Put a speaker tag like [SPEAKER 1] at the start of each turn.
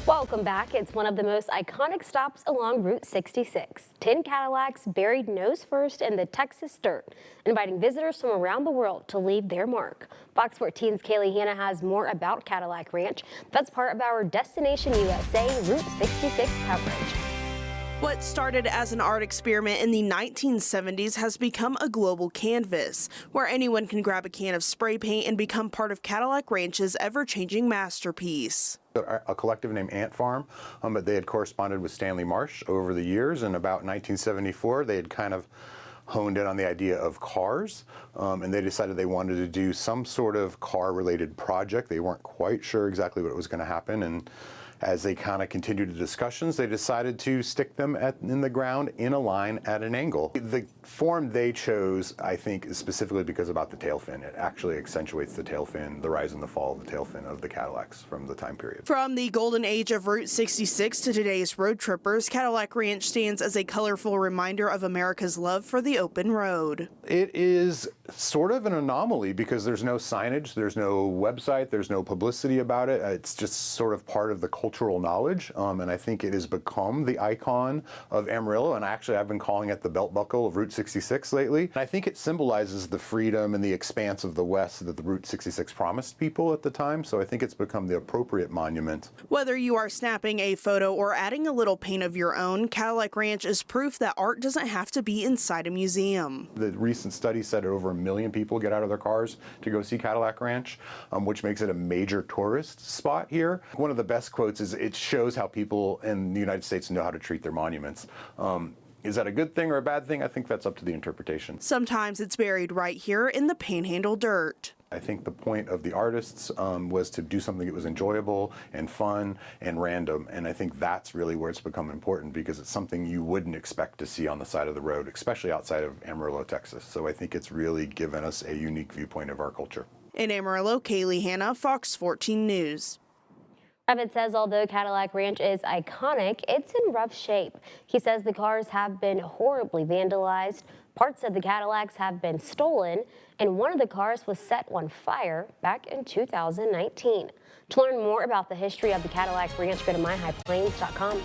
[SPEAKER 1] Welcome back. It's one of the most iconic stops along Route 66. 10 Cadillacs buried nose first in the Texas dirt, inviting visitors from around the world to leave their mark. Fox 14's Kaylee Hanna has more about Cadillac Ranch. That's part of our Destination USA Route 66 coverage.
[SPEAKER 2] What started as an art experiment in the 1970s has become a global canvas, where anyone can grab a can of spray paint and become part of Cadillac Ranch's ever-changing masterpiece.
[SPEAKER 3] A collective named Ant Farm, but they had corresponded with Stanley Marsh over the years, and about 1974 they had kind of honed in on the idea of cars, and they decided they wanted to do some sort of car-related project. They weren't quite sure exactly what was going to happen, and as they kind of continued the discussions, they decided to stick them in the ground in a line at an angle. The form they chose, I think, is specifically because about the tail fin. It actually accentuates the tail fin, the rise and the fall of the tail fin of the Cadillacs from the time period.
[SPEAKER 2] From the golden age of Route 66 to today's road trippers, Cadillac Ranch stands as a colorful reminder of America's love for the open road.
[SPEAKER 3] It is sort of an anomaly because there's no signage, there's no website, there's no publicity about it. It's just sort of part of the cultural knowledge, and I think it has become the icon of Amarillo, and actually I've been calling it the belt buckle of Route 66 lately. And I think it symbolizes the freedom and the expanse of the West that the Route 66 promised people at the time, so I think it's become the appropriate monument.
[SPEAKER 2] Whether you are snapping a photo or adding a little paint of your own, Cadillac Ranch is proof that art doesn't have to be inside a museum.
[SPEAKER 3] The recent study said over 1 million people get out of their cars to go see Cadillac Ranch, which makes it a major tourist spot here. One of the best quotes is, "It shows how people in the United States know how to treat their monuments." Is that a good thing or a bad thing? I think that's up to the interpretation.
[SPEAKER 2] Sometimes it's buried right here in the Panhandle dirt.
[SPEAKER 3] I think the point of the artists was to do something that was enjoyable and fun and random, and I think that's really where it's become important because it's something you wouldn't expect to see on the side of the road, especially outside of Amarillo, Texas. So I think it's really given us a unique viewpoint of our culture.
[SPEAKER 2] In Amarillo, Kaylee Hanna, Fox 14 News.
[SPEAKER 1] Rabbit says although Cadillac Ranch is iconic, it's in rough shape. He says the cars have been horribly vandalized, parts of the Cadillacs have been stolen, and one of the cars was set on fire back in 2019. To learn more about the history of the Cadillac Ranch, go to myhighplains.com.